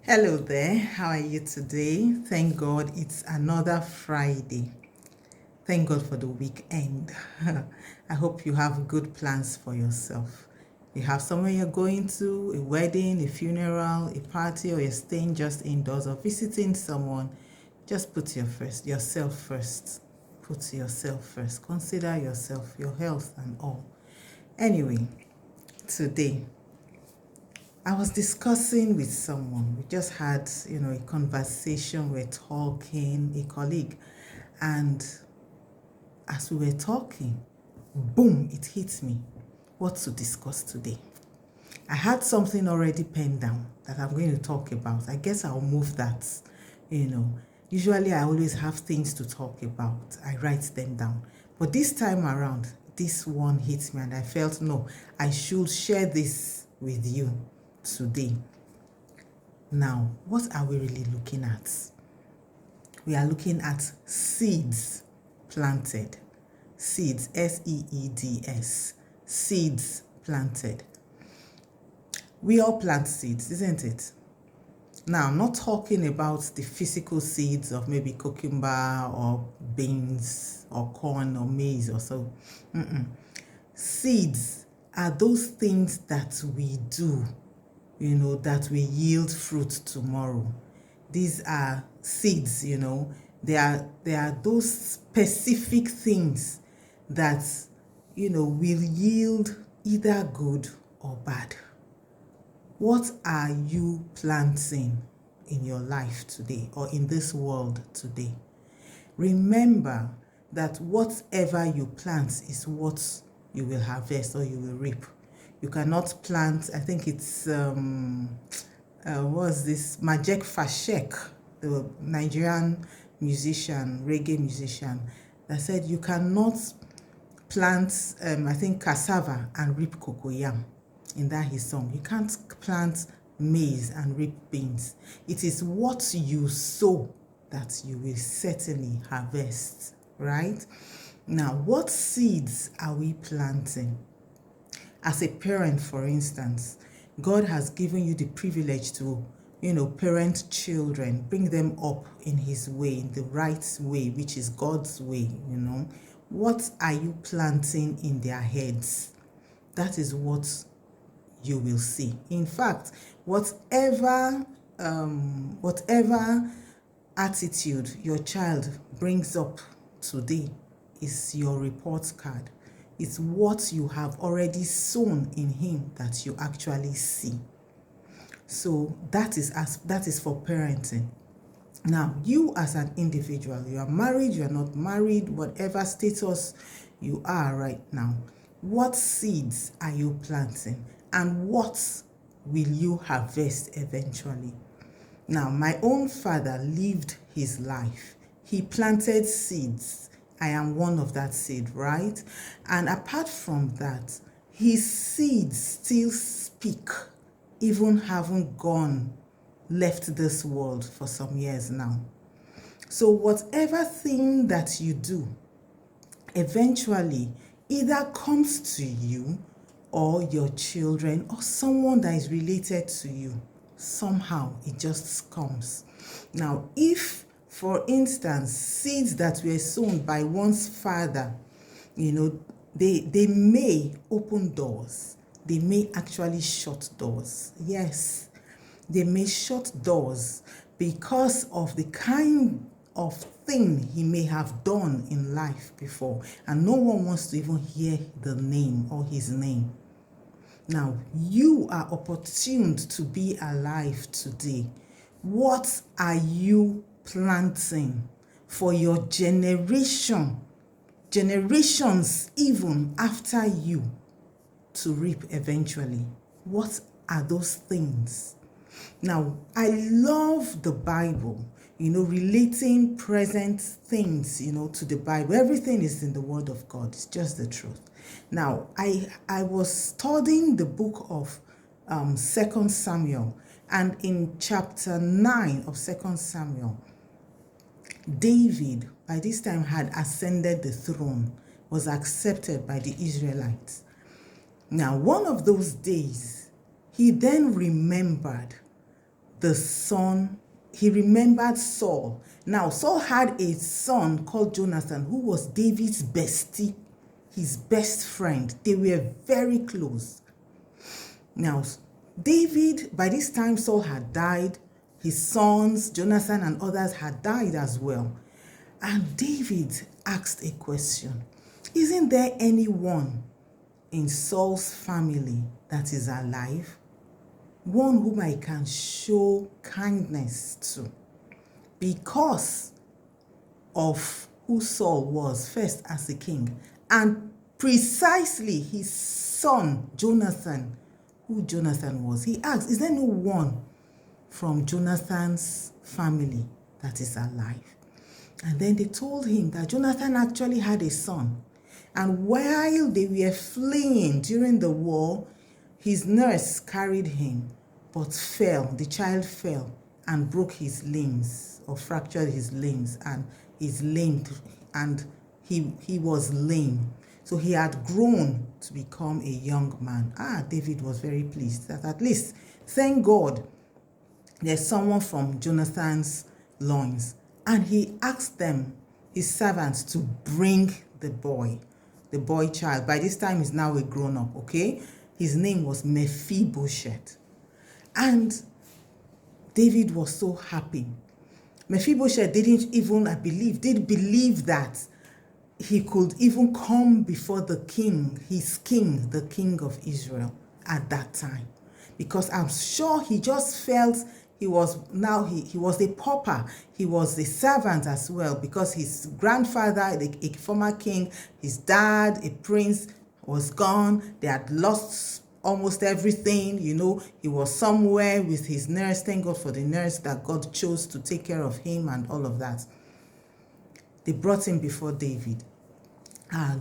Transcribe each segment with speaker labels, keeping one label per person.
Speaker 1: Hello there, how are you today? Thank God it's another Friday. Thank God for the weekend. I hope you have good plans for yourself. You have somewhere you're going to, a wedding, a funeral, a party, or you're staying just indoors or visiting someone. Just put yourself first. Put yourself first. Consider yourself, your health and all. Anyway, today I was discussing with someone. We just had, a conversation. We're talking, a colleague. And as we were talking, boom, it hit me. What to discuss today? I had something already penned down that I'm going to talk about. I guess I'll move that, you know. Usually I always have things to talk about. I write them down. But this time around, this one hit me and I felt, no, I should share this with you today. Now, what are we really looking at? We are looking at seeds planted. Seeds, S-E-E-D-S. Seeds planted. We all plant seeds, isn't it? Now, I'm not talking about the physical seeds of maybe cucumber or beans or corn or maize or so. Seeds are those things that we do, that will yield fruit tomorrow. These are seeds, They are those specific things that, will yield either good or bad. What are you planting in your life today or in this world today? Remember that whatever you plant is what you will harvest or you will reap. You cannot plant, I think it's, what's this? Majek Fashek, the Nigerian musician, reggae musician, that said you cannot plant, I think, cassava and reap cocoyam. In that his song, you can't plant maize and reap beans. It is what you sow that you will certainly harvest, right? Now, what seeds are we planting? As a parent, for instance, God has given you the privilege to, parent children, bring them up in his way, in the right way, which is God's way, What are you planting in their heads? That is what you will see. In fact, whatever attitude your child brings up today is your report card. It's what you have already sown in him that you actually see. So that is for parenting. Now, you as an individual, you are married, you are not married, whatever status you are right now, what seeds are you planting and what will you harvest eventually? Now, my own father lived his life. He planted seeds. I am one of that seed, right? And apart from that, his seeds still speak, even haven't left this world for some years now. So whatever thing that you do, eventually either comes to you or your children or someone that is related to you. Somehow it just comes. Now, if, for instance, seeds that were sown by one's father, they may open doors. They may actually shut doors. Yes, they may shut doors because of the kind of thing he may have done in life before, and no one wants to even hear the name or his name. Now, you are opportuned to be alive today. What are you planting for your generations even after you to reap eventually? What are those things? Now, I love the Bible, relating present things, to the Bible. Everything is in the Word of God. It's just the truth. Now, I was studying the book of 2 Samuel, and in chapter 9 of 2 Samuel, David, by this time, had ascended the throne, was accepted by the Israelites. Now, one of those days, he then remembered the son, he remembered Saul. Now, Saul had a son called Jonathan, who was David's bestie, his best friend. They were very close. Now, David, by this time, Saul had died. His sons, Jonathan and others, had died as well. And David asked a question. Isn't there anyone in Saul's family that is alive? One whom I can show kindness to, because of who Saul was first as a king, and precisely his son Jonathan, who Jonathan was. He asked, is there no one from Jonathan's family that is alive? And then they told him that Jonathan actually had a son, and while they were fleeing during the war, his nurse carried him, but fell. The child fell and broke his limbs, or fractured his limbs, and his lame, and he was lame. So he had grown to become a young man. David was very pleased that at least, thank God, there's someone from Jonathan's loins. And he asked them, his servants, to bring the boy child. By this time, he's now a grown-up, okay? His name was Mephibosheth. And David was so happy. Mephibosheth didn't believe that he could even come before the king, the king of Israel at that time. Because I'm sure he just felt he was a pauper. He was a servant as well, because his grandfather, a former king, his dad, a prince, was gone. They had lost almost everything. He was somewhere with his nurse. Thank God for the nurse that God chose to take care of him and all of that. They brought him before David.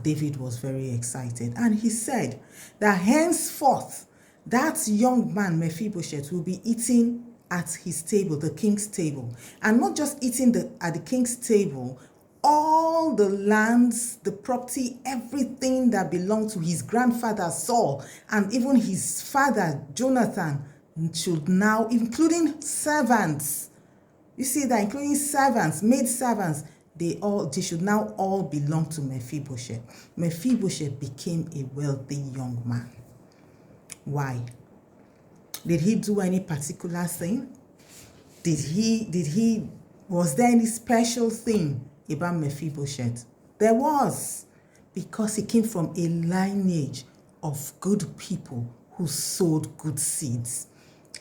Speaker 1: David was very excited. And he said that henceforth, that young man, Mephibosheth, will be eating at his table, the king's table. And not just eating at the king's table, all the lands, the property, everything that belonged to his grandfather Saul, and even his father Jonathan, should now, including servants, you see that, including servants, maid servants, they should now all belong to Mephibosheth. Mephibosheth became a wealthy young man. Why? Did he do any particular thing? Was there any special thing about Mephibosheth? There was, because he came from a lineage of good people who sowed good seeds.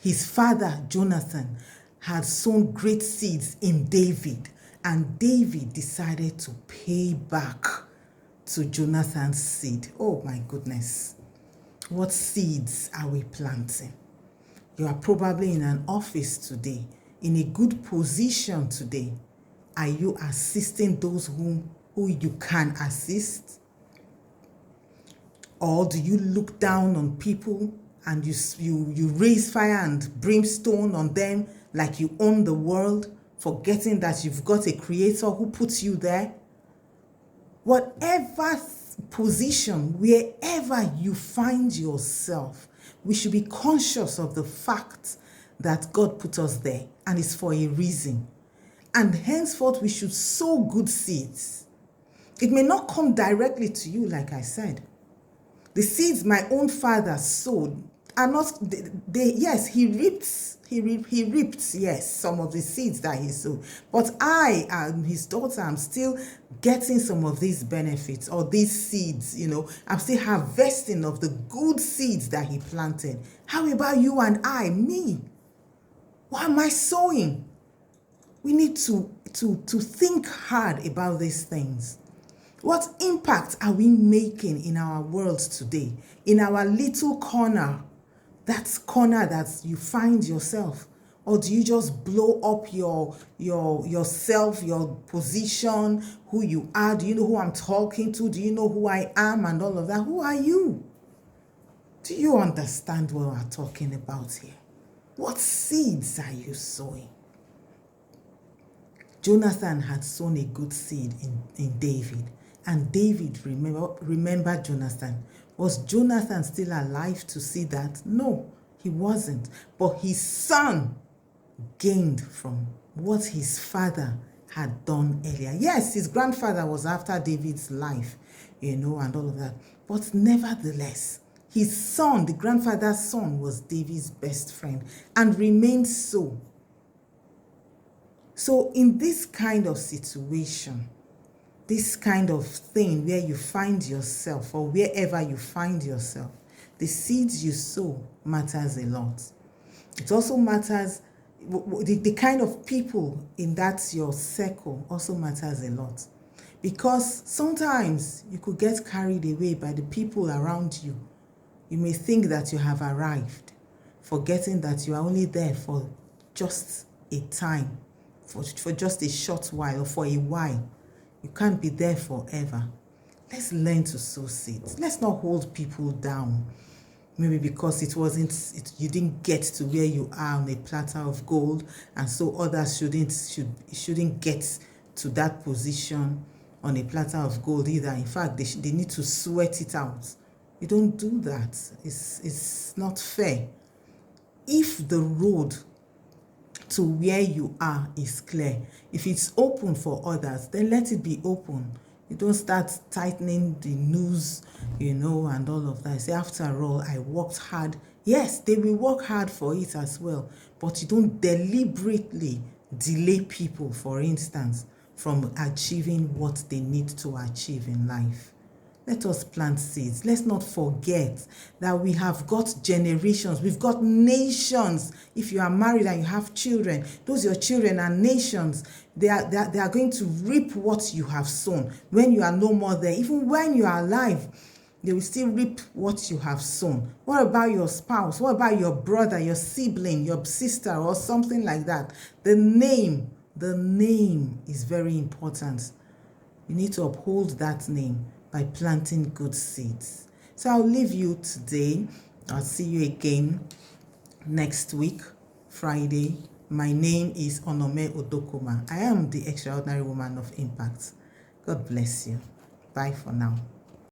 Speaker 1: His father, Jonathan, had sown great seeds in David, and David decided to pay back to Jonathan's seed. Oh my goodness. What seeds are we planting? You are probably in an office today, in a good position today. Are you assisting those who you can assist? Or do you look down on people and you raise fire and brimstone on them like you own the world, forgetting that you've got a creator who puts you there? Whatever position, wherever you find yourself, we should be conscious of the fact that God put us there, and it's for a reason. And henceforth, we should sow good seeds. It may not come directly to you, like I said. The seeds my own father sowed are not, yes, he reaped, yes, some of the seeds that he sowed. But I, his daughter, I'm still getting some of these benefits, or these seeds, I'm still harvesting of the good seeds that he planted. How about you and I, me? What am I sowing? We need to think hard about these things. What impact are we making in our world today, in our little corner that you find yourself? Or do you just blow up yourself, your position, who you are? Do you know who I'm talking to? Do you know who I am and all of that? Who are you? Do you understand what we're talking about here? What seeds are you sowing? Jonathan had sown a good seed in David. And David remembered Jonathan. Was Jonathan still alive to see that? No, he wasn't. But his son gained from what his father had done earlier. Yes, his grandfather was after David's life, and all of that. But nevertheless, his son, the grandfather's son, was David's best friend and remained so. So in this kind of situation, this kind of thing where you find yourself or wherever you find yourself, the seeds you sow matters a lot. It also matters, the kind of people in that your circle also matters a lot. Because sometimes you could get carried away by the people around you. You may think that you have arrived, forgetting that you are only there for just a time, for just a short while or for a while. You can't be there forever. Let's learn to sow seeds. Let's not hold people down. Maybe because you didn't get to where you are on a platter of gold, and so others shouldn't get to that position on a platter of gold either. In fact, they need to sweat it out. You don't do that. It's not fair. If the road to where you are is clear, if it's open for others, then let it be open. You don't start tightening the noose, and all of that. Say, after all, I worked hard. Yes, they will work hard for it as well, but you don't deliberately delay people, for instance, from achieving what they need to achieve in life. Let us plant seeds. Let's not forget that we have got generations. We've got nations. If you are married and you have children, those your children are nations. They are going to reap what you have sown. When you are no more there, even when you are alive, they will still reap what you have sown. What about your spouse? What about your brother, your sibling, your sister, or something like that? The name is very important. You need to uphold that name by planting good seeds. So I'll leave you today. I'll see you again next week, Friday. My name is Onome Odokoma. I am the extraordinary woman of impact. God bless you. Bye for now.